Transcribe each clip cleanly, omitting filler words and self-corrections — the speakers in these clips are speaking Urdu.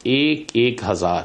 1,000,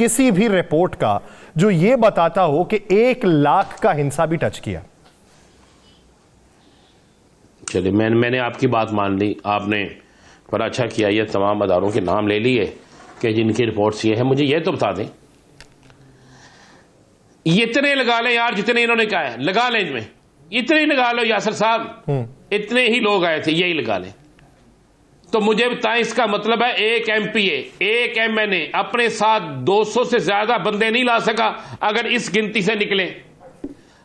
کسی بھی رپورٹ کا جو یہ بتاتا ہو کہ 1 لاکھ کا ہنسا بھی ٹچ کیا؟ چلے میں نے آپ کی بات مان لی، آپ نے بڑا اچھا کیا، یہ تمام اداروں کے نام لے لیے کہ جن کی رپورٹس یہ ہیں. مجھے یہ تو بتا دیں، اتنے لگا لیں یار جتنے انہوں نے کہا ہے، لگا لیں ان میں اتنے ہی لگا لو یاسر صاحب، اتنے ہی لوگ آئے تھے، یہی لگا لیں. تو مجھے بتائیں اس کا مطلب ہے ایک ایم پی اے، ایک ایم این اے اپنے ساتھ 200 سے زیادہ بندے نہیں لا سکا اگر اس گنتی سے نکلے.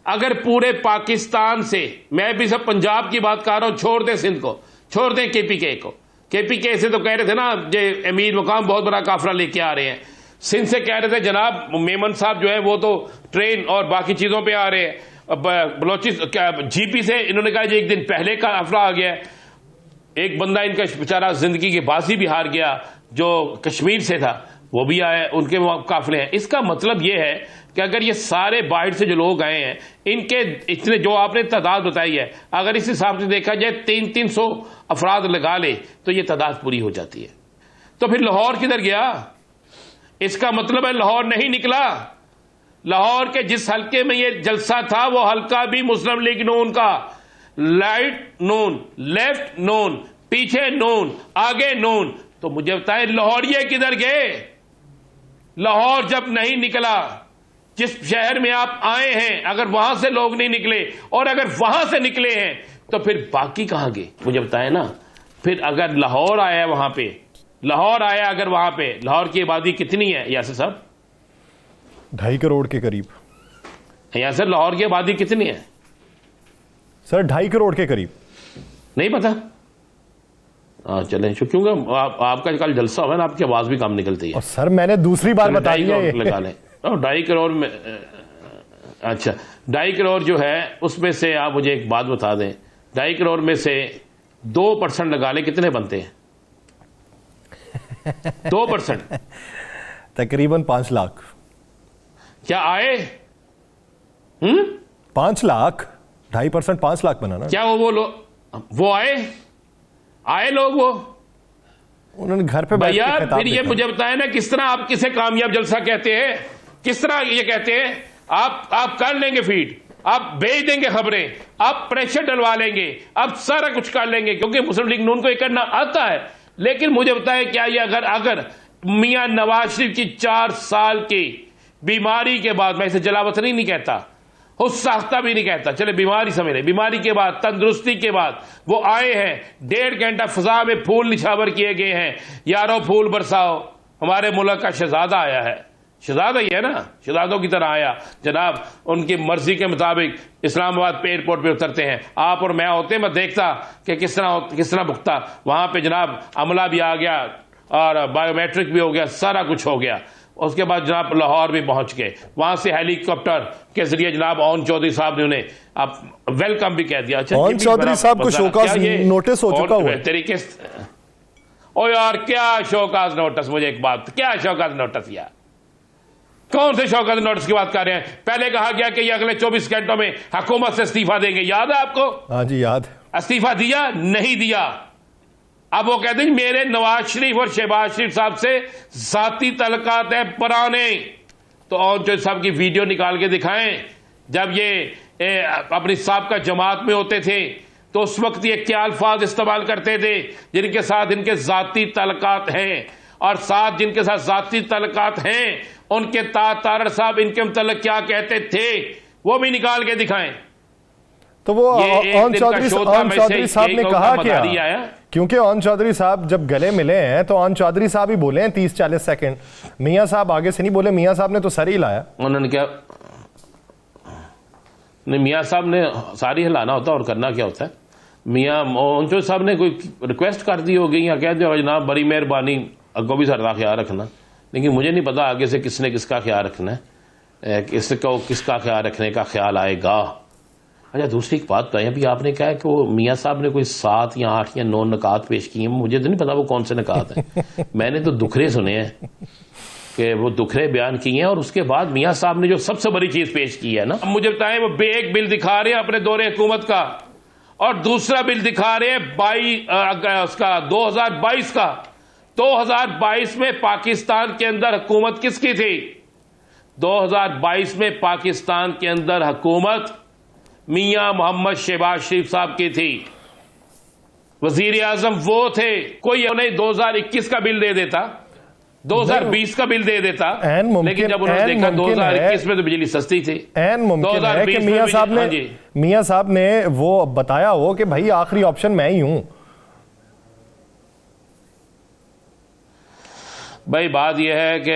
اگر پورے پاکستان سے، میں بھی سب پنجاب کی بات کر رہا ہوں، چھوڑ دیں سندھ کو، چھوڑ دیں کے پی کے کو. کے پی کے سے تو کہہ رہے تھے نا یہ امیر مقام بہت بڑا قافلہ لے کے آ رہے ہیں. سندھ سے کہہ رہے تھے جناب میمن صاحب جو ہے وہ تو ٹرین اور باقی چیزوں پہ آ رہے ہیں. جی پی سے انہوں نے کہا جی ایک دن پہلے کا قافلہ آ گیا ہے. ایک بندہ ان کا بیچارہ زندگی کی بازی بھی ہار گیا جو کشمیر سے تھا، وہ بھی آئے، ان کے قافلے ہیں. اس کا مطلب یہ ہے کہ اگر یہ سارے باہر سے جو لوگ آئے ہیں ان کے اتنے جو آپ نے تعداد بتائی ہے، اگر اس حساب سے دیکھا جائے 300 افراد لگا لے تو یہ تعداد پوری ہو جاتی ہے. تو پھر لاہور کدھر گیا؟ اس کا مطلب ہے لاہور نہیں نکلا. لاہور کے جس حلقے میں یہ جلسہ تھا وہ حلقہ بھی مسلم لیگ نون کا، رائٹ نون، لیفٹ نون، پیچھے نون، آگے نون. تو مجھے بتائیں لاہوریے کدھر گئے؟ لاہور جب نہیں نکلا، جس شہر میں آپ آئے ہیں اگر وہاں سے لوگ نہیں نکلے اور اگر وہاں سے نکلے ہیں تو پھر باقی کہاں گئے؟ مجھے بتائیں نا. پھر اگر لاہور آیا وہاں پہ، لاہور آیا اگر وہاں پہ، لاہور کی آبادی کتنی ہے یاسر صاحب؟ 2.5 کروڑ کے قریب. یاسر لاہور کی آبادی کتنی ہے سر 2.5 کروڑ کے قریب. نہیں پتا؟ چلیں کیونکہ آپ کا کل جلسہ ہوا نا، آپ کی آواز بھی کم نکلتی ہے. سر میں نے دوسری بار بتا دیا ہے. لگا لیں 2.5 کروڑ میں. اچھا 2.5 کروڑ جو ہے اس میں سے آپ مجھے ایک بات بتا دیں، 2.5 کروڑ میں سے 2% لگا لیں کتنے بنتے ہیں؟ 2% تقریباً 5 لاکھ. کیا آئے 5 لاکھ 2.5% 5 لاکھ بنا نا. کیا وہ آئے لوگ، وہ انہوں نے گھر پہ بھیا. پھر یہ مجھے بتائیں نا کس طرح آپ کسے کامیاب جلسہ کہتے ہیں؟ کس طرح یہ کہتے ہیں؟ آپ کر لیں گے فیڈ، آپ بھیج دیں گے خبریں، آپ پریشر ڈلوا لیں گے، آپ سارا کچھ کر لیں گے کیونکہ مسلم لیگ نون کو یہ کرنا آتا ہے. لیکن مجھے بتائیں کیا یہ اگر میاں نواز شریف کی 4 سال کی بیماری کے بعد، میں اسے جلاوطنی نہیں کہتا، خود ساختہ بھی نہیں کہتا، چلے بیماری سمجھ رہے، بیماری کے بعد، تندرستی کے بعد وہ آئے ہیں، 1.5 گھنٹہ فضا میں پھول نچھاور کیے گئے ہیں. یارو پھول برساؤ، ہمارے ملک کا شہزادہ آیا ہے، شہزادہ ہی ہے نا، شہزادوں کی طرح آیا جناب، ان کی مرضی کے مطابق اسلام آباد پہ ایئرپورٹ پہ اترتے ہیں. آپ اور میں ہوتے میں دیکھتا کہ کس طرح بھگتا. وہاں پہ جناب عملہ بھی آ گیا اور بایو میٹرک بھی ہو گیا، سارا کچھ ہو گیا. اس کے بعد جناب لاہور بھی پہنچ گئے، وہاں سے ہیلی کاپٹر کے ذریعے جناب اون چودھری صاحب نے انہیں ویلکم بھی کہہ دیا. اون چودھری صاحب کو شوکاز نوٹس ہو چکا ہوا طریقے سے. او یار کیا شوکاز نوٹس؟ مجھے ایک بات، کیا شوکاز نوٹس یار؟ کون سے شوکاز نوٹس کی بات کر رہے ہیں؟ پہلے کہا گیا کہ یہ اگلے 24 گھنٹوں میں حکومت سے استعفیٰ دیں گے، یاد ہے آپ کو؟ ہاں جی یاد. استعفیٰ دیا؟ نہیں دیا. اب وہ کہتے ہیں میرے نواز شریف اور شہباز شریف صاحب سے ذاتی تعلقات ہیں پرانے. تو اور جو صاحب کی ویڈیو نکال کے دکھائیں جب یہ اپنی سابقہ جماعت میں ہوتے تھے تو اس وقت یہ کیا الفاظ استعمال کرتے تھے جن کے ساتھ ان کے ذاتی تعلقات ہیں، اور ساتھ جن کے ساتھ ذاتی تعلقات ہیں ان کے تارڑ صاحب ان کے متعلق کیا کہتے تھے وہ بھی نکال کے دکھائیں. تو وہ اون چودھری صاحب نے کہا کیا؟ کیونکہ اون چودھری صاحب جب گلے ملے ہیں تو اون چودھری صاحب ہی بولے ہیں 30-40 سیکنڈ. میاں صاحب آگے سے نہیں بولے، میاں صاحب نے تو سر ہی لایا. انہوں نے کیا نہیں، میاں صاحب نے ساری ہلانا ہوتا اور کرنا کیا ہوتا ہے. میاں اون چودھری صاحب نے کوئی ریکویسٹ کر دی ہوگی یا کہہ دیا جناب بڑی مہربانی اگوں بھی سر کا خیال رکھنا. لیکن مجھے نہیں پتا آگے سے کس نے کس کا خیال رکھنا ہے، کس کا خیال رکھنے کا خیال آئے گا. اچھا دوسری ایک بات بتائیں، ابھی آپ نے کہا کہ وہ میاں صاحب نے کوئی 7 یا 8 یا 9 نکات پیش کیے ہیں، مجھے تو نہیں پتا وہ کون سے نکات ہیں. میں نے تو دکھرے سنے ہیں کہ وہ دکھرے بیان کیے ہیں، اور اس کے بعد میاں صاحب نے جو سب سے بڑی چیز پیش کی ہے نا، مجھے بتائیں وہ ایک بل دکھا رہے ہیں اپنے دور حکومت کا اور دوسرا بل دکھا رہے ہیں 2022 کا. 2022 میں پاکستان کے اندر حکومت کس کی تھی؟ 2022 میں پاکستان کے اندر حکومت میاں محمد شہباز شریف صاحب کی تھی. وزیر اعظم وہ تھے. کوئی انہیں 2021 کا بل دے دیتا, 2020 کا بل دے دیتا, لیکن جب انہوں نے دیکھا 2021 میں تو بجلی سستی تھی. ممکن ہے کہ میاں صاحب نے وہ بتایا ہو کہ بھائی آخری آپشن میں ہی ہوں. بھائی بات یہ ہے کہ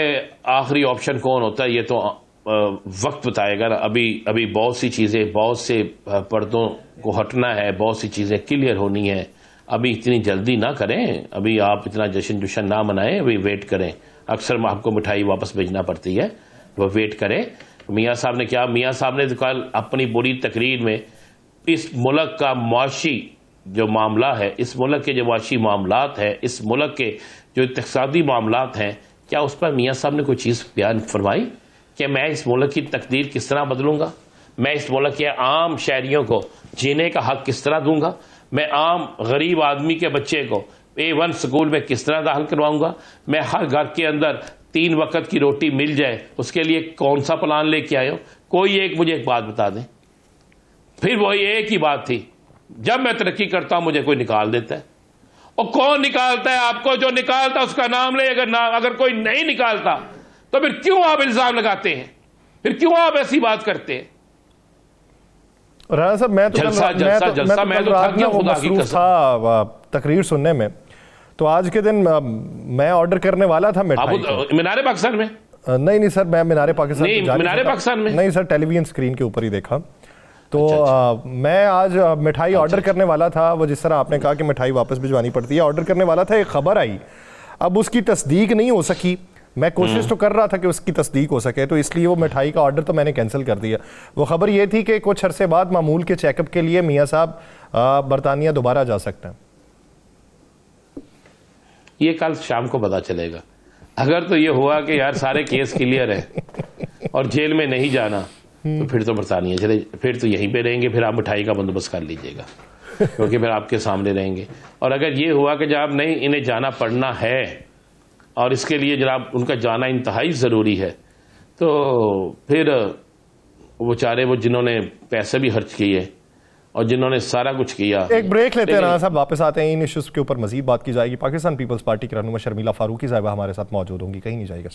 آخری آپشن کون ہوتا ہے یہ تو وقت بتائے گا. ابھی بہت سی چیزیں, بہت سے پردوں کو ہٹنا ہے, بہت سی چیزیں کلیئر ہونی ہے. ابھی اتنی جلدی نہ کریں, ابھی آپ اتنا جشن نہ منائیں, ابھی ویٹ کریں. اکثر آپ کو مٹھائی واپس بھیجنا پڑتی ہے, وہ ویٹ کریں. میاں صاحب نے کیا, میاں صاحب نے کل اپنی بڑی تقریر میں اس ملک کا معاشی جو معاملہ ہے, اس ملک کے جو معاشی معاملات ہیں, اس ملک کے جو اقتصادی معاملات ہیں, کیا اس پر میاں صاحب نے کوئی چیز بیان فرمائی کہ میں اس ملک کی تقدیر کس طرح بدلوں گا, میں اس ملک کے عام شہریوں کو جینے کا حق کس طرح دوں گا, میں عام غریب آدمی کے بچے کو A1 سکول میں کس طرح داخل کرواؤں گا, میں ہر گھر کے اندر 3 وقت کی روٹی مل جائے اس کے لیے کون سا پلان لے کے آئے ہو؟ کوئی مجھے ایک بات بتا دیں. پھر وہی ایک ہی بات تھی, جب میں ترقی کرتا ہوں مجھے کوئی نکال دیتا ہے. اور کون نکالتا ہے آپ کو؟ جو نکالتا اس کا نام لے. اگر کوئی نہیں نکالتا تو پھر کیوں آپ الزام لگاتے ہیں, پھر کیوں آپ ایسی بات کرتے ہیں؟ رانا صاحب میں تو مصروف تھا تقریر سننے میں, تو آج کے دن میں آرڈر کرنے والا تھا مینار پاکستان میں. نہیں سر, میں مینار پاکستان میں نہیں سر, ٹیلی ویژن اسکرین کے اوپر ہی دیکھا. تو میں آج مٹھائی آرڈر کرنے والا تھا. وہ جس طرح آپ نے کہا کہ مٹھائی واپس بھجوانی پڑتی ہے, آرڈر کرنے والا تھا, ایک خبر آئی, اب اس کی تصدیق نہیں ہو سکی. میں کوشش تو کر رہا تھا کہ اس کی تصدیق ہو سکے, تو اس لیے وہ مٹھائی کا آرڈر تو میں نے کینسل کر دیا. وہ خبر یہ تھی کہ کچھ عرصے بعد معمول کے چیک اپ کے لیے میاں صاحب برطانیہ دوبارہ جا سکتے ہیں. یہ کل شام کو پتا چلے گا. اگر تو یہ ہوا کہ یار سارے کیس کلیئر ہیں اور جیل میں نہیں جانا, تو پھر تو برطانیہ چلے, پھر تو یہیں پہ رہیں گے. پھر آپ مٹھائی کا بندوبست کر لیجئے گا, کیونکہ پھر آپ کے سامنے رہیں گے. اور اگر یہ ہوا کہ جناب نہیں انہیں جانا پڑنا ہے اور اس کے لیے جناب ان کا جانا انتہائی ضروری ہے, تو پھر وہ چارے وہ جنہوں نے پیسے بھی خرچ کیے اور جنہوں نے سارا کچھ کیا. ایک بریک لیتے ہیں رانا صاحب, واپس آتے ہیں. ان ایشوز کے اوپر مزید بات کی جائے گی. پاکستان پیپلز پارٹی کی رہنما شرمیلا فاروقی صاحبہ ہمارے ساتھ موجود ہوں گی, کہیں نہیں جائے گا.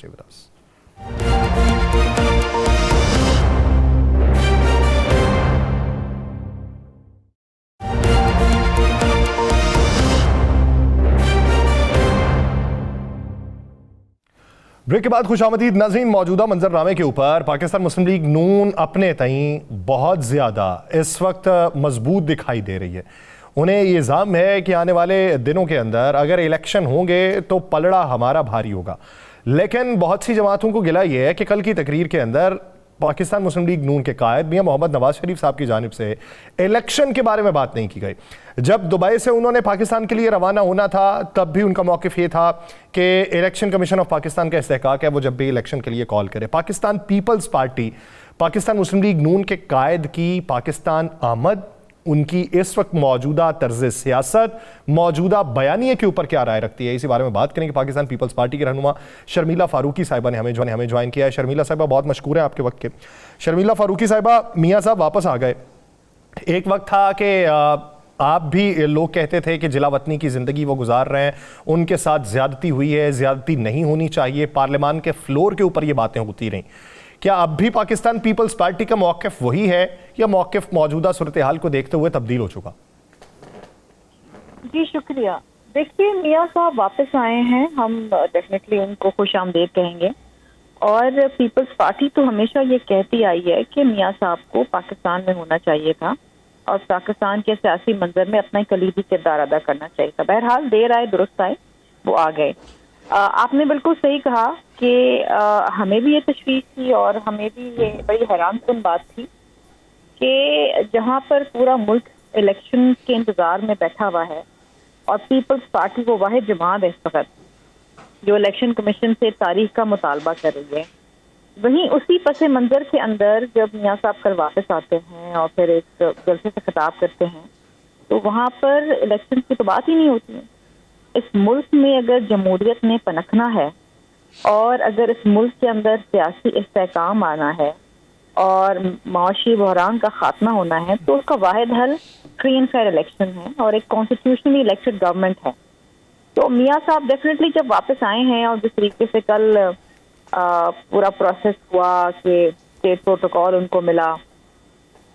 بریک کے بعد خوش آمدید ناظرین. موجودہ منظرنامے کے اوپر پاکستان مسلم لیگ نون اپنے تئیں بہت زیادہ اس وقت مضبوط دکھائی دے رہی ہے. انہیں یہ الزام ہے کہ آنے والے دنوں کے اندر اگر الیکشن ہوں گے تو پلڑا ہمارا بھاری ہوگا. لیکن بہت سی جماعتوں کو گلہ یہ ہے کہ کل کی تقریر کے اندر پاکستان مسلم لیگ نون کے قائد میاں محمد نواز شریف صاحب کی جانب سے الیکشن کے بارے میں بات نہیں کی گئی. جب دبئی سے انہوں نے پاکستان کے لیے روانہ ہونا تھا تب بھی ان کا موقف یہ تھا کہ الیکشن کمیشن آف پاکستان کا استحقاق ہے وہ جب بھی الیکشن کے لیے کال کرے. پاکستان پیپلز پارٹی پاکستان مسلم لیگ نون کے قائد کی پاکستان آمد, ان کی اس وقت موجودہ طرز سیاست, موجودہ بیانیے کے اوپر کیا رائے رکھتی ہے, اسی بارے میں بات کریں گے. پاکستان پیپلز پارٹی کے رہنما شرمیلا فاروقی صاحبہ نے ہمیں جوائن کیا ہے. شرمیلا صاحبہ بہت مشکور ہیں آپ کے وقت کے. شرمیلا فاروقی صاحبہ, میاں صاحب واپس آ گئے. ایک وقت تھا کہ آپ بھی لوگ کہتے تھے کہ جلا وطنی کی زندگی وہ گزار رہے ہیں, ان کے ساتھ زیادتی ہوئی ہے, زیادتی نہیں ہونی چاہیے. پارلیمان کے فلور کے اوپر یہ باتیں ہوتی رہیں. کیا اب بھی پاکستان پیپلز پارٹی کا موقف وہی ہے یا موقف موجودہ صورتحال کو دیکھتے ہوئے تبدیل ہو چکا؟ جی شکریہ. دیکھیے میاں صاحب واپس آئے ہیں, ہم ڈیفینیٹلی ان کو خوش آمدید کہیں گے. اور پیپلز پارٹی تو ہمیشہ یہ کہتی آئی ہے کہ میاں صاحب کو پاکستان میں ہونا چاہیے تھا اور پاکستان کے سیاسی منظر میں اپنا کلیدی کردار ادا کرنا چاہیے تھا. بہرحال دیر آئے درست آئے, وہ آ گئے. آپ نے بالکل صحیح کہا کہ ہمیں بھی یہ تشویش تھی اور ہمیں بھی یہ بڑی حیران کن بات تھی کہ جہاں پر پورا ملک الیکشن کے انتظار میں بیٹھا ہوا ہے اور پیپلز پارٹی وہ واحد جماعت ہے اس وقت جو الیکشن کمیشن سے تاریخ کا مطالبہ کر رہی ہے, وہیں اسی پس منظر کے اندر جب میاں صاحب کل واپس آتے ہیں اور پھر ایک جلسے سے خطاب کرتے ہیں تو وہاں پر الیکشن کی تو بات ہی نہیں ہوتی ہے. اس ملک میں اگر جمہوریت نے پنکھنا ہے اور اگر اس ملک کے اندر سیاسی استحکام آنا ہے اور معاشی بحران کا خاتمہ ہونا ہے تو اس کا واحد حل فری اینڈ فیئر الیکشن ہے اور ایک کانسٹیٹیوشنلی الیکٹڈ گورنمنٹ ہے. تو میاں صاحب ڈیفینیٹلی جب واپس آئے ہیں اور جس طریقے سے کل پورا پروسیس ہوا کہ اسٹیٹ پروٹوکال ان کو ملا,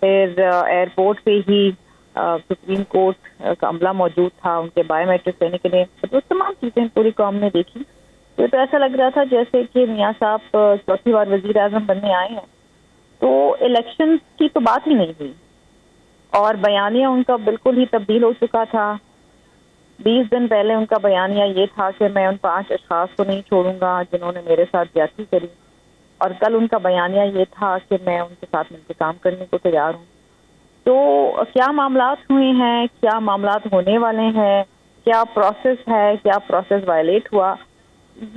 پھر ایئرپورٹ پہ ہی سپریم کورٹ کا عملہ موجود تھا ان کے بایو میٹرک لینے کے لیے, تو تمام چیزیں پوری قوم نے دیکھی. تو ایسا لگ رہا تھا جیسے کہ میاں صاحب چوتھی بار وزیر اعظم بننے آئے ہیں, تو الیکشن کی تو بات ہی نہیں ہوئی اور بیانیہ ان کا بالکل ہی تبدیل ہو چکا تھا. 20 دن پہلے ان کا بیانیہ یہ تھا کہ میں ان 5 اشخاص کو نہیں چھوڑوں گا جنہوں نے میرے ساتھ زیادتی کری, اور کل ان کا بیانیہ یہ تھا کہ میں ان کے ساتھ مل کے کام کرنے کو تیار ہوں. تو کیا معاملات ہوئے ہیں, کیا معاملات ہونے والے ہیں, کیا پروسیس ہے, کیا پروسیس وائلیٹ ہوا,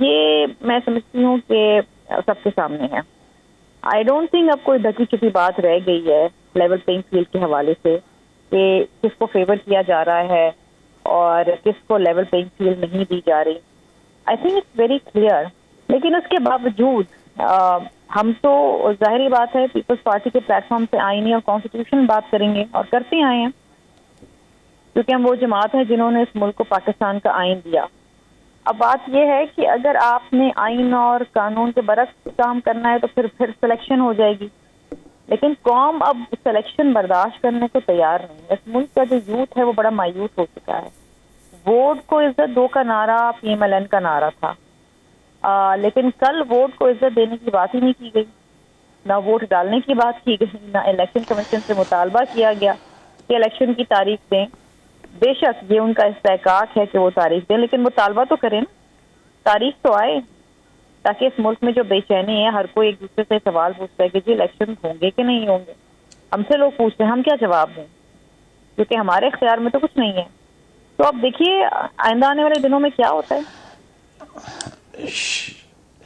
یہ میں سمجھتی ہوں کہ سب کے سامنے ہے. آئی ڈونٹ تھنک اب کوئی ڈھکی چھپی بات رہ گئی ہے لیول پلینگ فیلڈ کے حوالے سے کہ کس کو فیور کیا جا رہا ہے اور کس کو لیول پلینگ فیلڈ نہیں دی جا رہی. I think it's very clear. لیکن اس کے باوجود ہم تو ظاہری بات ہے پیپلز پارٹی کے پلیٹ فارم سے آئینی اور کانسٹیٹیوشن بات کریں گے اور کرتے آئے ہیں, کیونکہ ہم وہ جماعت ہیں جنہوں نے اس ملک کو پاکستان کا آئین دیا. اب بات یہ ہے کہ اگر آپ نے آئین اور قانون کے برعکس کام کرنا ہے تو پھر سلیکشن ہو جائے گی, لیکن قوم اب سلیکشن برداشت کرنے کو تیار نہیں. اس ملک کا جو یوتھ ہے وہ بڑا مایوس ہو چکا ہے. ووٹ کو عزت دو کا نعرہ PMLN کا نعرہ تھا, لیکن کل ووٹ کو عزت دینے کی بات ہی نہیں کی گئی, نہ ووٹ ڈالنے کی بات کی گئی, نہ الیکشن کمیشن سے مطالبہ کیا گیا کہ الیکشن کی تاریخ دیں. بے شک یہ ان کا استحقاق ہے کہ وہ تاریخ دیں, لیکن مطالبہ تو کریں نا, تاریخ تو آئے, تاکہ اس ملک میں جو بے چینی ہے ہر کوئی ایک دوسرے سے سوال پوچھتا ہے کہ جی الیکشن ہوں گے کہ نہیں ہوں گے. ہم سے لوگ پوچھتے ہیں, ہم کیا جواب دیں, کیونکہ ہمارے اختیار میں تو کچھ نہیں ہے. تو اب دیکھیے آئندہ آنے والے دنوں میں کیا ہوتا ہے.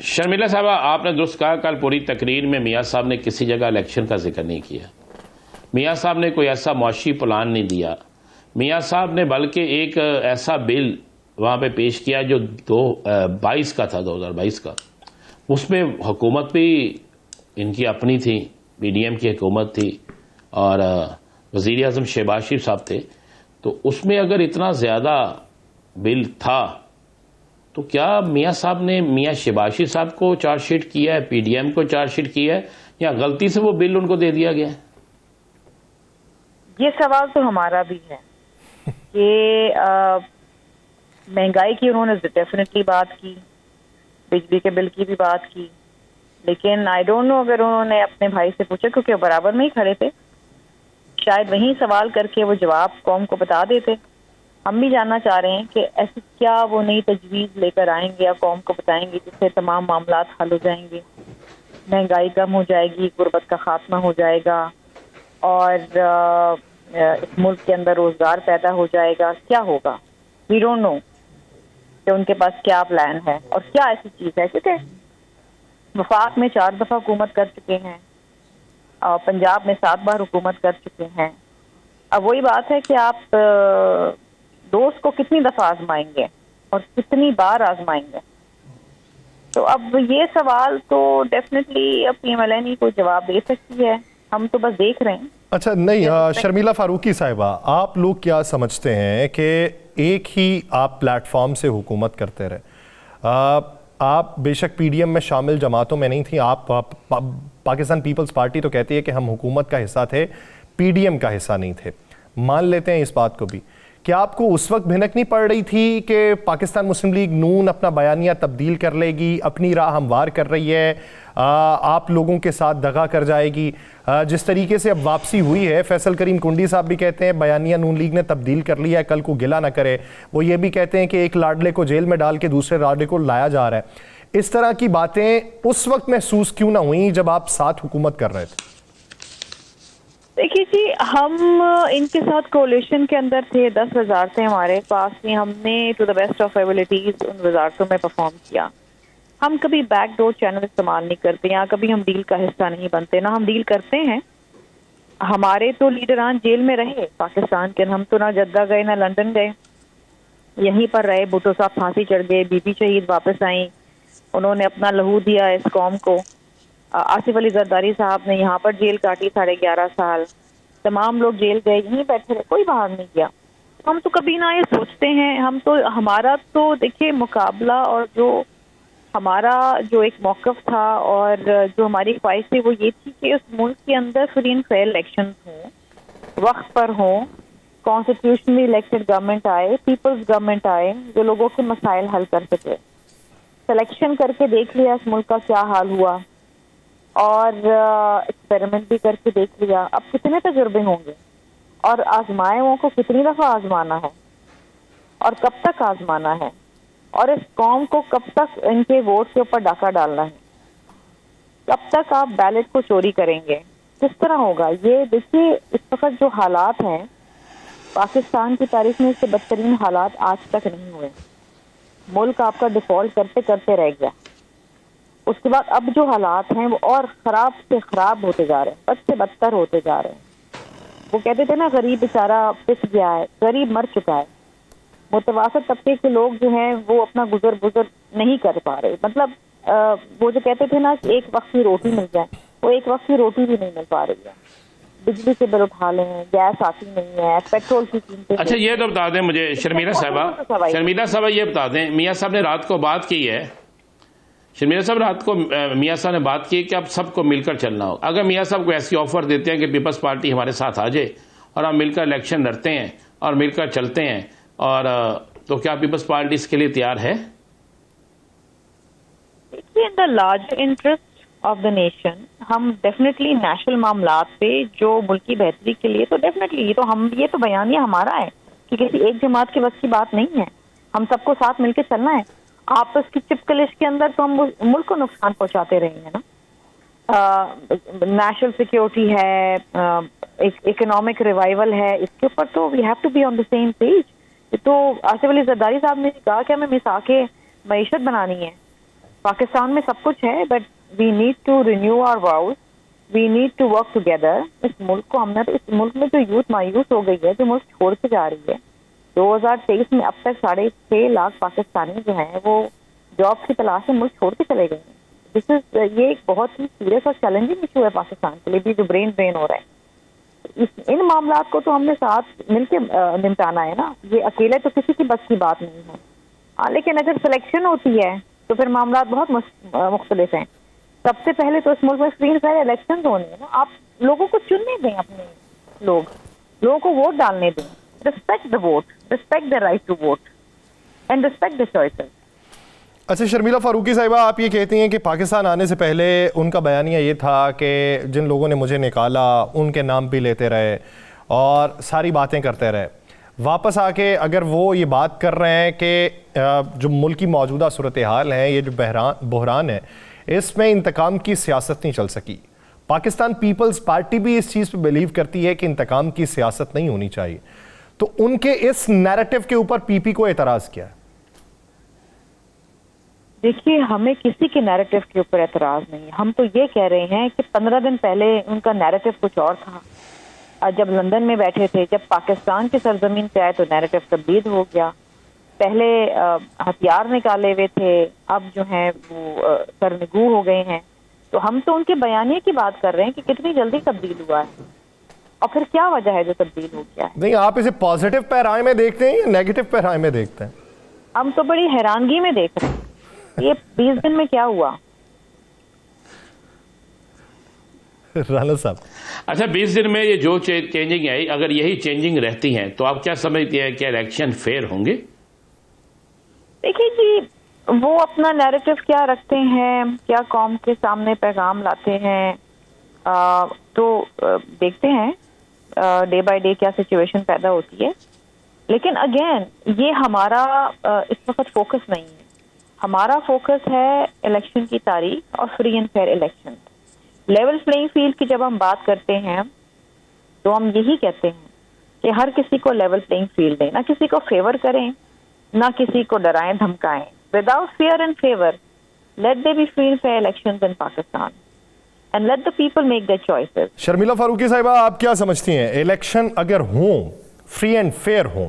شرمیلا صاحبہ, آپ نے درست کہا, کل پوری تقریر میں میاں صاحب نے کسی جگہ الیکشن کا ذکر نہیں کیا. میاں صاحب نے کوئی ایسا معاشی پلان نہیں دیا. میاں صاحب نے بلکہ ایک ایسا بل وہاں پہ پیش کیا جو 2022 کا تھا, 2022 کا. اس میں حکومت بھی ان کی اپنی تھی, PDM کی حکومت تھی اور وزیر اعظم شہباز شریف صاحب تھے. تو اس میں اگر اتنا زیادہ بل تھا تو کیا میاں صاحب نے میاں شہباز شریف صاحب کو چارج شیٹ کیا ہے, PDM کو چارج شیٹ کیا ہے, یا غلطی سے وہ بل ان کو دے دیا گیا؟ یہ سوال تو ہمارا بھی ہے کہ مہنگائی کی انہوں نے ڈیفینیٹلی بات کی, بجلی کے بل کی بھی بات کی, لیکن آئی ڈونٹ نو اگر انہوں نے اپنے بھائی سے پوچھا, کیونکہ وہ برابر میں ہی کھڑے تھے, شاید وہیں سوال کر کے وہ جواب قوم کو بتا دیتے. ہم بھی جاننا چاہ رہے ہیں کہ ایسی کیا وہ نئی تجویز لے کر آئیں گے یا قوم کو بتائیں گے جس سے تمام معاملات حل ہو جائیں گے, مہنگائی کم ہو جائے گی, غربت کا خاتمہ ہو جائے گا اور اس ملک کے اندر روزگار پیدا ہو جائے گا. کیا ہوگا, وی ڈونٹ نو کہ ان کے پاس کیا پلان ہے اور کیا ایسی چیز ہے, کیونکہ وفاق میں 4 دفعہ حکومت کر چکے ہیں اور پنجاب میں 7 بار حکومت کر چکے ہیں. اب وہی بات ہے کہ آپ دوست کو کتنی دفعہ آزمائیں گے اور کتنی بار آزمائیں گے. تو اب یہ سوال تو ڈیفینیٹلی PMLN ہی کوئی جواب دے سکتی ہے, ہم تو بس دیکھ رہے ہیں. اچھا نہیں, شرمیلا فاروقی صاحبہ, آپ لوگ کیا سمجھتے ہیں کہ ایک ہی آپ پلیٹ فارم سے حکومت کرتے رہے, آپ بے شک PDM میں شامل جماعتوں میں نہیں تھیں, آپ پاکستان پیپلز پارٹی تو کہتی ہے کہ ہم حکومت کا حصہ تھے, PDM کا حصہ نہیں تھے, مان لیتے ہیں اس بات کو بھی. کیا آپ کو اس وقت بھنک نہیں پڑ رہی تھی کہ پاکستان مسلم لیگ نون اپنا بیانیہ تبدیل کر لے گی, اپنی راہ ہموار کر رہی ہے, آپ لوگوں کے ساتھ دغا کر جائے گی؟ جس طریقے سے اب واپسی ہوئی ہے, فیصل کریم کنڈی صاحب بھی کہتے ہیں بیانیہ نون لیگ نے تبدیل کر لیا ہے, کل کو گلہ نہ کرے. وہ یہ بھی کہتے ہیں کہ ایک لاڈلے کو جیل میں ڈال کے دوسرے لاڈلے کو لایا جا رہا ہے. اس طرح کی باتیں اس وقت محسوس کیوں نہ ہوئیں جب آپ ساتھ حکومت کر رہے تھے؟ دیکھیے جی, ہم ان کے ساتھ کولیشن کے اندر تھے, 10 وزارتیں ہمارے پاس تھیں, ہم نے to the best of abilities ان وزارتوں میں پرفارم کیا. ہم کبھی بیک ڈور چینل استعمال نہیں کرتے, یا کبھی ہم ڈیل کا حصہ نہیں بنتے, نہ ہم ڈیل کرتے ہیں. ہمارے تو لیڈران جیل میں رہے پاکستان کے, ہم تو نہ جدہ گئے نہ لندن گئے, یہیں پر رہے. بھٹو صاحب پھانسی چڑھ گئے, بی بی شہید واپس آئیں, انہوں نے اپنا لہو دیا اس قوم کو. آصف علی زرداری صاحب نے یہاں پر جیل کاٹی 11.5 سال. تمام لوگ جیل گئے, یہیں بیٹھے رہے, کوئی باہر نہیں گیا. ہم تو کبھی نہ یہ سوچتے ہیں. ہمارا تو دیکھیے مقابلہ اور جو ہمارا جو ایک موقف تھا اور جو ہماری خواہش تھی وہ یہ تھی کہ اس ملک کے اندر فری اینڈ فیئر الیکشن ہوں, وقت پر ہوں, کانسٹیٹیوشنلی الیکٹڈ گورنمنٹ آئے, پیپلز گورنمنٹ آئے جو لوگوں کے مسائل حل کر سکے. سلیکشن کر کے دیکھ لیا اس ملک کا کیا حال ہوا, اور ایکسپیریمنٹ بھی کر کے دیکھ لیا. اب کتنے تجربے ہوں گے, اور آزمائے ہوں کو کتنی دفعہ آزمانا ہے, اور کب تک آزمانا ہے, اور اس قوم کو کب تک ان کے ووٹ کے اوپر ڈاکہ ڈالنا ہے, کب تک آپ بیلٹ کو چوری کریں گے, کس طرح ہوگا یہ. دیکھیے اس وقت جو حالات ہیں پاکستان کی تاریخ میں اس سے بدترین حالات آج تک نہیں ہوئے. ملک آپ کا ڈیفالٹ کرتے کرتے رہ گیا. اس کے بعد اب جو حالات ہیں وہ اور خراب سے خراب ہوتے جا رہے ہیں, بد سے بدتر ہوتے جا رہے ہیں. وہ کہتے تھے نا غریب بیچارہ پس گیا ہے, غریب مر چکا ہے. متوسط طبقے کے لوگ جو ہیں وہ اپنا گزر نہیں کر پا رہے. مطلب وہ جو کہتے تھے نا کہ ایک وقت کی روٹی مل جائے, وہ ایک وقت کی روٹی بھی نہیں مل پا رہی ہے. بجلی کے بل اٹھا لیں, گیس آتی نہیں ہے, پیٹرول کی قیمتیں. اچھا یہ تو بتا دیں مجھے شرمیلا صاحبہ یہ بتا دیں, میاں صاحب نے رات کو بات کی ہے, شرمیلا صاحب رات کو میاں صاحب نے بات کی کہ اب سب کو مل کر چلنا ہو. اگر میاں صاحب کو ایسی آفر دیتے ہیں کہ پیپلز پارٹی ہمارے ساتھ آ جائے اور ہم مل کر الیکشن لڑتے ہیں اور مل کر چلتے ہیں, اور تو کیا پیپلز پارٹی اس کے لیے تیار ہے؟ In the large interest of the nation ہم ڈیفینیٹلی نیشنل معاملات پہ جو ملکی بہتری کے لیے, تو ڈیفینیٹلی یہ تو بیانیہ ہمارا ہے کہ کسی ایک جماعت کے بس کی بات نہیں ہے. ہم سب کو ساتھ مل کے چلنا ہے. آپس کی چپکلش کے اندر تو ہم ملک کو نقصان پہنچاتے رہے ہیں نا. نیشنل سیکیورٹی ہے, اکنامک ریوائول ہے, اس کے اوپر تو we have to be on the same page. تو آصف علی زرداری صاحب نے کہا کہ ہمیں مساق معیشت بنانی ہے. پاکستان میں سب کچھ ہے, but we need to renew our vows, we need to work together. اس ملک کو اس ملک میں جو یوتھ مایوس ہو گئی ہے, جو ملک چھوڑ کے جا رہی ہے, 2023 میں اب تک 6.5 لاکھ پاکستانی جو ہیں وہ جاب کی تلاش میں ملک چھوڑ کے چلے گئے ہیں. یہ ایک بہت ہی سیریس اور چیلنجنگ ایشو ہے پاکستان کے لیے بھی, جو برین ڈرین ہو رہا ہے. ان معاملات کو تو ہم نے ساتھ مل کے نمٹانا ہے نا. یہ اکیلے تو کسی کی بس کی بات نہیں ہے. لیکن اگر سلیکشن ہوتی ہے تو پھر معاملات بہت مختلف ہیں. سب سے پہلے تو اس ملک میں فری اینڈ فیئر الیکشن ہونے ہیں نا. آپ لوگوں کو چننے دیں, اپنے لوگوں کو ووٹ ڈالنے دیں. Respect the vote, respect the right to vote, and respect the choices. اچھا شرمیلا فاروقی صاحبہ, آپ یہ کہتی ہیں کہ پاکستان آنے سے پہلے ان کا بیانیہ یہ تھا کہ جن لوگوں نے مجھے نکالا ان کے نام بھی لیتے رہے اور ساری باتیں کرتے رہے. واپس آ کے اگر وہ یہ بات کر رہے ہیں کہ جو ملک کی موجودہ صورتحال ہے, یہ جو بحران ہے, اس میں انتقام کی سیاست نہیں چل سکی. پاکستان پیپلز پارٹی بھی اس چیز پہ بلیو کرتی ہے کہ انتقام کی سیاست نہیں ہونی چاہیے. تو ان کے اس نیریٹو کے اوپر پی پی کو اعتراض کیا ہے؟ دیکھیے ہمیں کسی کے نیریٹو کے اوپر اعتراض نہیں. ہم تو یہ کہہ رہے ہیں کہ 15 دن پہلے ان کا نیریٹو کچھ اور تھا. جب لندن میں بیٹھے تھے, جب پاکستان کی سرزمین پہ آئے تو نیریٹو تبدیل ہو گیا. پہلے ہتھیار نکالے ہوئے تھے, اب جو ہیں وہ سرنگو ہو گئے ہیں. تو ہم تو ان کے بیانیے کی بات کر رہے ہیں کہ کتنی جلدی تبدیل ہوا ہے, اور پھر کیا وجہ ہے جو تبدیل ہو گیا ہے. نہیں, آپ اسے پازیٹیو پیرائے میں دیکھتے ہیں یا نیگیٹو پیرائے میں دیکھتے ہیں؟ ہم تو بڑی حیرانگی میں دیکھ رہے ہیں. یہ 20 دن میں کیا ہوا؟ رانا صاحب اچھا 20 دن میں یہ جو چینجنگ آئی, اگر یہی چینجنگ رہتی ہیں تو آپ کیا سمجھتے ہیں کہ الیکشن فیئر ہوں گے؟ دیکھیے جی, وہ اپنا نیریٹو کیا رکھتے ہیں, کیا قوم کے سامنے پیغام لاتے ہیں, تو دیکھتے ہیں ڈے بائی ڈے کیا سچویشن پیدا ہوتی ہے. لیکن اگین یہ ہمارا اس وقت فوکس نہیں ہے. ہمارا فوکس ہے الیکشن کی تاریخ اور free and fair election. Level playing field کی جب ہم بات کرتے ہیں تو ہم یہی کہتے ہیں کہ ہر کسی کو لیول پلینگ فیلڈ دیں, نہ کسی کو فیور کریں نہ کسی کو ڈرائیں دھمکائیں. Without fear and favour let them be free and fair elections in Pakistan and let the people make their choices. Sharmila Farooqui صاحبہ, آپ کیا سمجھتی ہیں الیکشن اگر ہوں, فری اینڈ فیئر ہوں,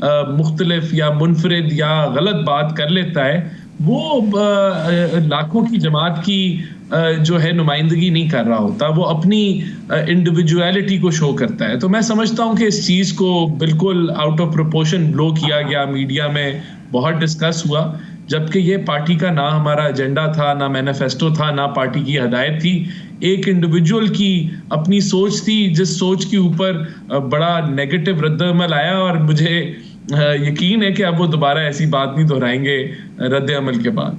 مختلف یا منفرد یا غلط بات کر لیتا ہے وہ لاکھوں کی جماعت کی جو ہے نمائندگی نہیں کر رہا ہوتا, وہ اپنی انڈیویجویلٹی کو شو کرتا ہے. تو میں سمجھتا ہوں کہ اس چیز کو بالکل آؤٹ آف پروپورشن بلو کیا گیا, میڈیا میں بہت ڈسکس ہوا, جبکہ یہ پارٹی کا نہ ہمارا ایجنڈا تھا, نہ مینیفیسٹو تھا, نہ پارٹی کی ہدایت تھی. ایک انڈیویجول کی اپنی سوچ تھی, جس سوچ کے اوپر بڑا نیگیٹو رد عمل آیا, اور مجھے یقین ہے کہ اب وہ دوبارہ ایسی بات نہیں دہرائیں گے رد عمل کے بعد.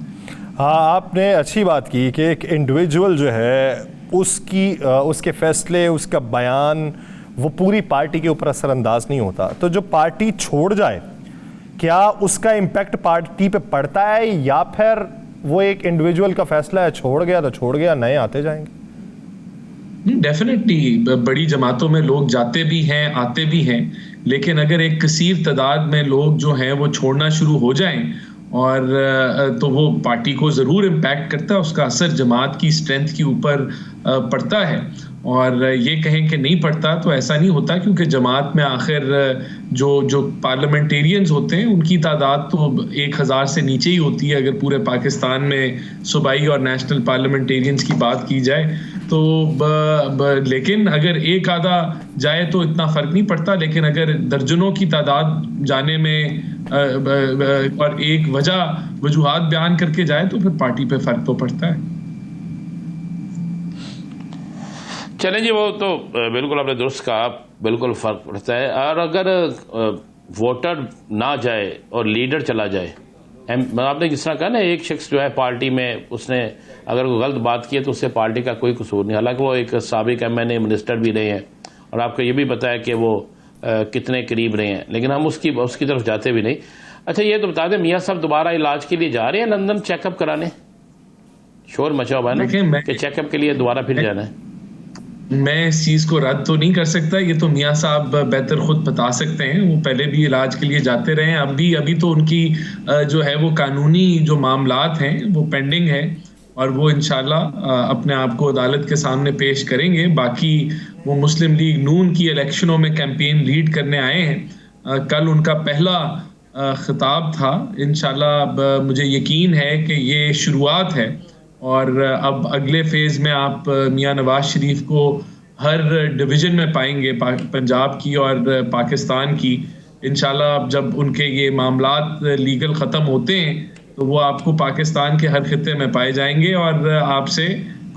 ہاں, آپ نے اچھی بات کی کہ ایک انڈیویجول جو ہے اس کے فیصلے, اس کا بیان وہ پوری پارٹی کے اوپر اثر انداز نہیں ہوتا. تو جو پارٹی چھوڑ جائے کیا اس کا امپیکٹ پارٹی پہ پڑتا ہے, یا پھر وہ ایک انڈیویجول کا فیصلہ ہے, چھوڑ گیا تو چھوڑ گیا, نئے آتے جائیں گے؟ ڈیفینیٹلی بڑی جماعتوں میں لوگ جاتے بھی ہیں, آتے بھی ہیں, لیکن اگر ایک کثیر تعداد میں لوگ جو ہیں وہ چھوڑنا شروع ہو جائیں اور تو وہ پارٹی کو ضرور امپیکٹ کرتا ہے, اس کا اثر جماعت کی اسٹرینتھ کے اوپر پڑتا ہے. اور یہ کہیں کہ نہیں پڑتا تو ایسا نہیں ہوتا, کیونکہ جماعت میں آخر جو پارلیمنٹیرینز ہوتے ہیں ان کی تعداد تو 1000 سے نیچے ہی ہوتی ہے اگر پورے پاکستان میں صوبائی اور نیشنل پارلیمنٹیرینز کی بات کی جائے تو. لیکن اگر ایک آدھا جائے تو اتنا فرق نہیں پڑتا, لیکن اگر درجنوں کی تعداد جانے میں اور ایک وجوہات بیان کر کے جائے تو پھر پارٹی پہ فرق تو پڑتا ہے. چلیں جی, وہ تو بالکل آپ نے درست کہا, بالکل فرق پڑتا ہے. اور اگر ووٹر نہ جائے اور لیڈر چلا جائے, آپ نے جس طرح کہا نا, ایک شخص جو ہے پارٹی میں اس نے اگر کوئی غلط بات کی ہے تو اس سے پارٹی کا کوئی قصور نہیں, حالانکہ وہ ایک سابق MNA منسٹر بھی رہے ہیں اور آپ کو یہ بھی پتا ہے کہ وہ کتنے قریب رہے ہیں, لیکن ہم اس کی طرف جاتے بھی نہیں. اچھا یہ تو بتا دیں, میاں صاحب دوبارہ علاج کے لیے جا رہے ہیں لندن چیک اپ کرانے؟ شور مچا ہوا ہے نا کہ چیک اپ کے لیے دوبارہ پھر جانا ہے. میں اس چیز کو رد تو نہیں کر سکتا, یہ تو میاں صاحب بہتر خود بتا سکتے ہیں. وہ پہلے بھی علاج کے لیے جاتے رہے ہیں, ابھی تو ان کی جو ہے وہ قانونی جو معاملات ہیں وہ پینڈنگ ہے, اور وہ انشاءاللہ اپنے آپ کو عدالت کے سامنے پیش کریں گے. باقی وہ مسلم لیگ نون کی الیکشنوں میں کیمپین لیڈ کرنے آئے ہیں. کل ان کا پہلا خطاب تھا. انشاءاللہ مجھے یقین ہے کہ یہ شروعات ہے, اور اب اگلے فیز میں آپ میاں نواز شریف کو ہر ڈویژن میں پائیں گے, پنجاب کی اور پاکستان کی. انشاءاللہ اب جب ان کے یہ معاملات لیگل ختم ہوتے ہیں تو وہ آپ کو پاکستان کے ہر خطے میں پائے جائیں گے, اور آپ سے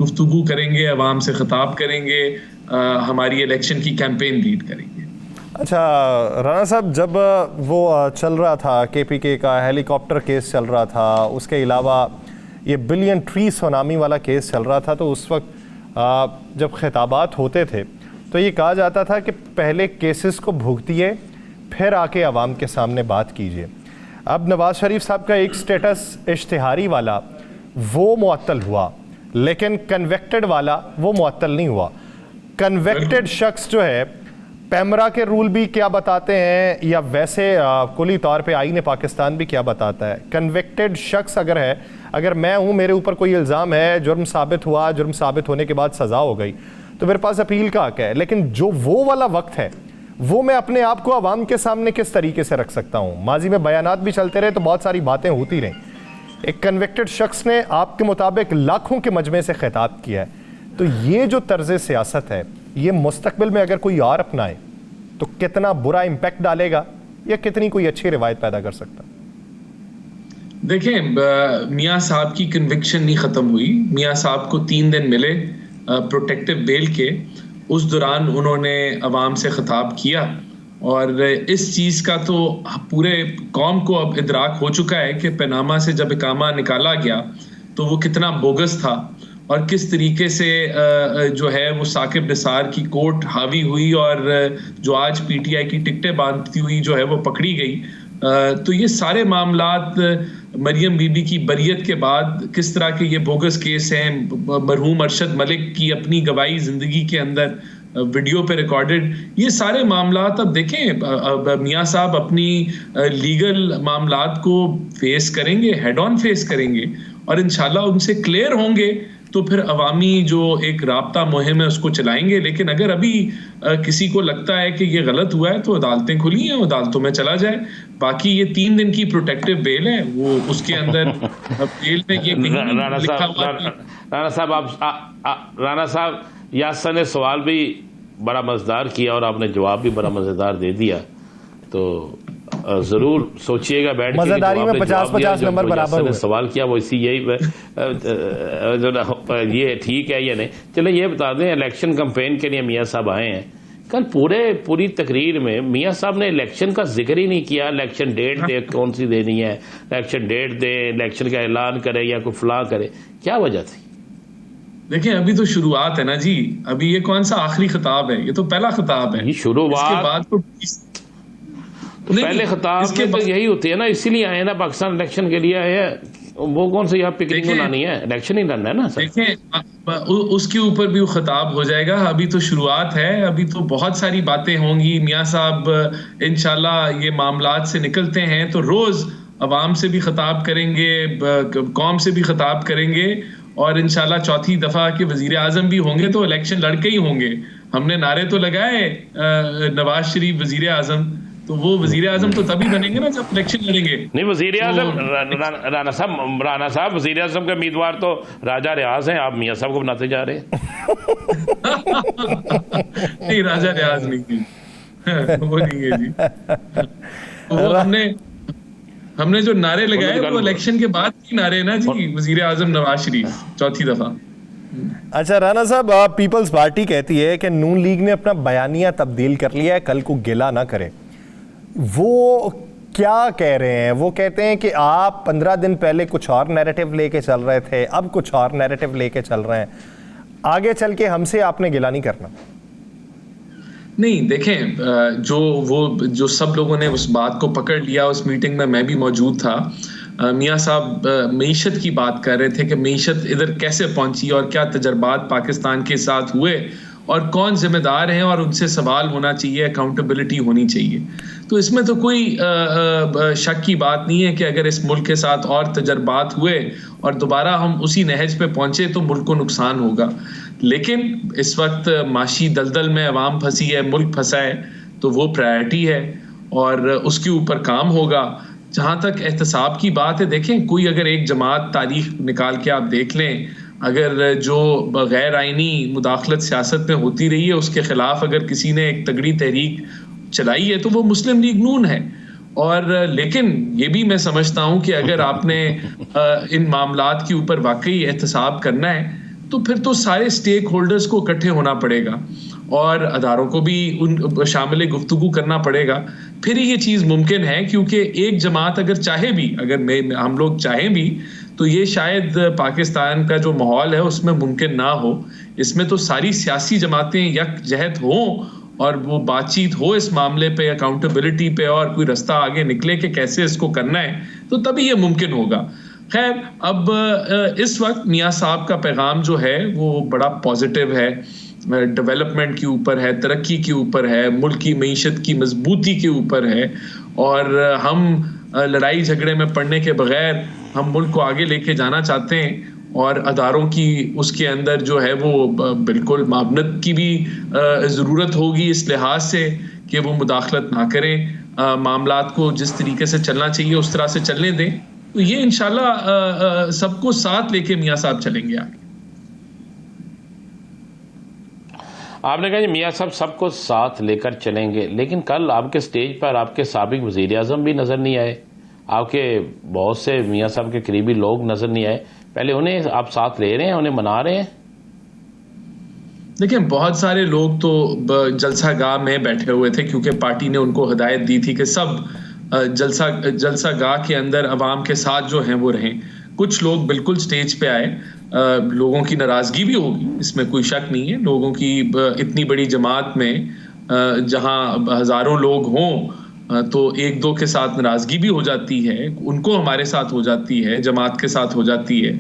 گفتگو کریں گے, عوام سے خطاب کریں گے, ہماری الیکشن کی کیمپین لیڈ کریں گے. اچھا رانا صاحب, جب وہ چل رہا تھا KPK کا ہیلی کاپٹر کیس چل رہا تھا, اس کے علاوہ یہ بلین ٹری سونامی والا کیس چل رہا تھا, تو اس وقت جب خطابات ہوتے تھے تو یہ کہا جاتا تھا کہ پہلے کیسز کو بھگتیے پھر آ کے عوام کے سامنے بات کیجیے. اب نواز شریف صاحب کا ایک سٹیٹس اشتہاری والا وہ معطل ہوا, لیکن کنویکٹڈ والا وہ معطل نہیں ہوا. کنویکٹڈ شخص جو ہے پیمرا کے رول بھی کیا بتاتے ہیں, یا ویسے کلی طور پہ آئین پاکستان بھی کیا بتاتا ہے؟ کنویکٹڈ شخص اگر میں ہوں, میرے اوپر کوئی الزام ہے, جرم ثابت ہوا, جرم ثابت ہونے کے بعد سزا ہو گئی, تو میرے پاس اپیل کا حق ہے. لیکن جو وہ والا وقت ہے وہ میں اپنے آپ کو عوام کے سامنے کس طریقے سے رکھ سکتا ہوں؟ ماضی میں بیانات بھی چلتے رہے تو بہت ساری باتیں ہوتی رہیں. ایک کنویکٹڈ شخص نے آپ کے مطابق لاکھوں کے مجمع سے خطاب کیا ہے, تو یہ جو طرز سیاست ہے یہ مستقبل میں اگر کوئی اور اپنائے تو کتنا برا امپیکٹ ڈالے گا, یا کتنی کوئی اچھی روایت پیدا کر سکتا؟ دیکھیں, میاں صاحب کی کنوکشن نہیں ختم ہوئی. میاں صاحب کو 3 دن ملے پروٹیکٹیو بیل کے, اس دوران انہوں نے عوام سے خطاب کیا, اور اس چیز کا تو پورے قوم کو اب ادراک ہو چکا ہے کہ پاناما سے جب اقامہ نکالا گیا تو وہ کتنا بوگس تھا, اور کس طریقے سے جو ہے وہ ثاقب نثار کی کورٹ حاوی ہوئی, اور جو آج PTI کی ٹکٹیں باندھتی ہوئی جو ہے وہ پکڑی گئی. تو یہ سارے معاملات مریم بی بی کی بریت کے بعد کس طرح کے یہ بوگس کیس ہیں, مرحوم ارشد ملک کی اپنی گواہی زندگی کے اندر ویڈیو پہ ریکارڈڈ, یہ سارے معاملات. اب دیکھیں, میاں صاحب اپنی لیگل معاملات کو فیس کریں گے, ہیڈ آن فیس کریں گے, اور انشاءاللہ ان سے کلیئر ہوں گے تو پھر عوامی جو ایک رابطہ مہم ہے اس کو چلائیں گے. لیکن اگر ابھی کسی کو لگتا ہے کہ یہ غلط ہوا ہے تو عدالتیں کھلی ہیں, عدالتوں میں چلا جائے. باقی یہ 3 دن کی پروٹیکٹیو بیل ہے, وہ اس کے اندر بیل میں یہ لکھا ہوا. رانا صاحب یاسر نے سوال بھی بڑا مزیدار کیا اور آپ نے جواب بھی بڑا مزیدار دے دیا, تو ضرور سوچئے گا بیٹھ کے. مزیداری میں 50-50 نمبر برابر ہوئے. سوال کیا وہ اسی یہی یہ ٹھیک ہے یا نہیں. چلیں یہ بتا دیں, الیکشن کمپین کے لیے میاں صاحب آئے ہیں. کل پوری تقریر میں میاں صاحب نے الیکشن کا ذکر ہی نہیں کیا. الیکشن ڈیٹ دے کون سی دینی ہے, الیکشن ڈیٹ دے, الیکشن کا اعلان کرے یا کوئی فلاں کرے, کیا وجہ تھی؟ دیکھیں ابھی تو شروعات ہے نا جی, ابھی یہ کون سا آخری خطاب ہے, یہ تو پہلا خطاب ہے. شروعات پہلے خطاب میں تو یہی ہوتی ہے نا, اسی لیے آئے نا پاکستان الیکشن کے لیے آئے ہیں. وہ کون سے یہاں پکنک منانی ہے, الیکشن ہی لڑنا ہے نا. دیکھیں اس کے اوپر بھی خطاب ہو جائے گا, ابھی تو شروعات ہے, ابھی تو بہت ساری باتیں ہوں گی. میاں صاحب انشاءاللہ یہ معاملات سے نکلتے ہیں تو روز عوام سے بھی خطاب کریں گے, قوم سے بھی خطاب کریں گے, اور انشاءاللہ چوتھی دفعہ کے وزیر اعظم بھی ہوں گے تو الیکشن لڑ کے ہی ہوں گے. ہم نے نعرے تو لگائے نواز شریف وزیر اعظم, تو وہ وزیر اعظم تو تبھی بنیں گے نا جب الیکشن لڑیں گے. نہیں وزیر اعظم رانا صاحب وزیر اعظم کے امیدوار تو راجہ ریاض ہیں, آپ میاں صاحب کو بناتے جا رہے ہیں. نہیں راجہ ریاض نہیں ہے, وہ نہیں ہے جی. وہ ہم نے جو نعرے لگائے وہ الیکشن کے بعد کی نعرے نا جی, وزیر اعظم نواز شریف چوتھی دفعہ. اچھا رانا صاحب, پیپلز پارٹی کہتی ہے کہ نون لیگ نے اپنا بیانیہ تبدیل کر لیا ہے, کل کو گلہ نہ کرے. وہ کیا کہہ رہے ہیں؟ وہ کہتے ہیں کہ آپ 15 دن پہلے کچھ اور نیریٹو لے کے چل رہے تھے, اب کچھ اور نیریٹو لے کے چل رہے ہیں, آگے چل کے ہم سے آپ نے گلہ نہیں کرنا. نہیں دیکھیں, جو سب لوگوں نے اس بات کو پکڑ لیا, اس میٹنگ میں میں بھی موجود تھا. میاں صاحب معیشت کی بات کر رہے تھے کہ معیشت ادھر کیسے پہنچی اور کیا تجربات پاکستان کے ساتھ ہوئے اور کون ذمہ دار ہیں, اور ان سے سوال ہونا چاہیے, اکاؤنٹیبلٹی ہونی چاہیے. تو اس میں تو کوئی شک کی بات نہیں ہے کہ اگر اس ملک کے ساتھ اور تجربات ہوئے اور دوبارہ ہم اسی نہج پہ پہنچے تو ملک کو نقصان ہوگا. لیکن اس وقت معاشی دلدل میں عوام پھنسی ہے, ملک پھنسا ہے, تو وہ پرائرٹی ہے اور اس کے اوپر کام ہوگا. جہاں تک احتساب کی بات ہے, دیکھیں کوئی اگر ایک جماعت تاریخ نکال کے آپ دیکھ لیں, اگر جو غیر آئینی مداخلت سیاست میں ہوتی رہی ہے اس کے خلاف اگر کسی نے ایک تگڑی تحریک چلائی ہے تو وہ مسلم لیگ نون ہے. اور لیکن یہ بھی میں سمجھتا ہوں کہ اگر آپ نے ان معاملات کے اوپر واقعی احتساب کرنا ہے تو پھر تو سارے سٹیک ہولڈرز کو اکٹھے ہونا پڑے گا اور اداروں کو بھی ان شامل گفتگو کرنا پڑے گا, پھر یہ چیز ممکن ہے. کیونکہ ایک جماعت اگر چاہے بھی, اگر ہم لوگ چاہیں بھی, تو یہ شاید پاکستان کا جو ماحول ہے اس میں ممکن نہ ہو. اس میں تو ساری سیاسی جماعتیں یک جہت ہوں اور وہ بات چیت ہو اس معاملے پہ, اکاؤنٹیبلٹی پہ, اور کوئی رستہ آگے نکلے کہ کیسے اس کو کرنا ہے, تو تبھی یہ ممکن ہوگا. خیر اب اس وقت میاں صاحب کا پیغام جو ہے وہ بڑا پازیٹیو ہے, ڈیولپمنٹ کے اوپر ہے, ترقی کے اوپر ہے, ملک کی معیشت کی مضبوطی کے اوپر ہے, اور ہم لڑائی جھگڑے میں پڑنے کے بغیر ہم ملک کو آگے لے کے جانا چاہتے ہیں. اور اداروں کی اس کے اندر جو ہے وہ بالکل معاونت کی بھی ضرورت ہوگی اس لحاظ سے کہ وہ مداخلت نہ کریں, معاملات کو جس طریقے سے چلنا چاہیے اس طرح سے چلنے دیں. تو یہ انشاءاللہ سب کو ساتھ لے کے میاں صاحب چلیں گے آگے. آپ نے کہا جی میاں صاحب سب کو ساتھ لے کر چلیں گے, لیکن کل آپ کے سٹیج پر آپ کے سابق وزیر اعظم بھی نظر نہیں آئے, آپ کے بہت سے میاں صاحب کے قریبی لوگ نظر نہیں آئے. پہلے انہیں آپ ساتھ لے رہے ہیں, انہیں منا رہے ہیں؟ دیکھیں بہت سارے لوگ تو جلسہ گاہ میں بیٹھے ہوئے تھے کیونکہ پارٹی نے ان کو ہدایت دی تھی کہ سب جلسہ گاہ کے اندر عوام کے ساتھ جو ہیں وہ رہیں. کچھ لوگ بالکل سٹیج پہ آئے, لوگوں کی ناراضگی بھی ہوگی, اس میں کوئی شک نہیں ہے. لوگوں کی اتنی بڑی جماعت میں جہاں ہزاروں لوگ ہوں تو ایک دو کے ساتھ ناراضگی بھی ہو جاتی ہے, ان کو ہمارے ساتھ ہو جاتی ہے, جماعت کے ساتھ ہو جاتی ہے.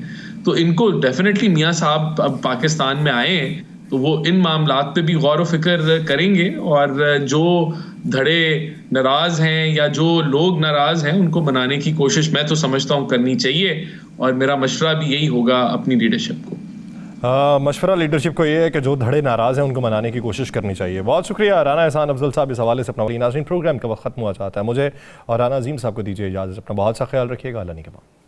تو ان کو ڈیفینیٹلی میاں صاحب اب پاکستان میں آئے ہیں تو وہ ان معاملات پہ بھی غور و فکر کریں گے, اور جو دھڑے ناراض ہیں یا جو لوگ ناراض ہیں ان کو منانے کی کوشش میں تو سمجھتا ہوں کرنی چاہیے, اور میرا مشورہ بھی یہی ہوگا اپنی لیڈرشپ کو. مشورہ لیڈرشپ کو یہ ہے کہ جو دھڑے ناراض ہیں ان کو منانے کی کوشش کرنی چاہیے. بہت شکریہ رانا احسان افضل صاحب اس حوالے سے اپنا. ناظرین پروگرام کا وقت ختم ہوا چاہتا ہے. مجھے اور رانا عظیم صاحب کو دیجیے اجازت. اپنا بہت سا خیال رکھیے گا. اللہ نگہبان.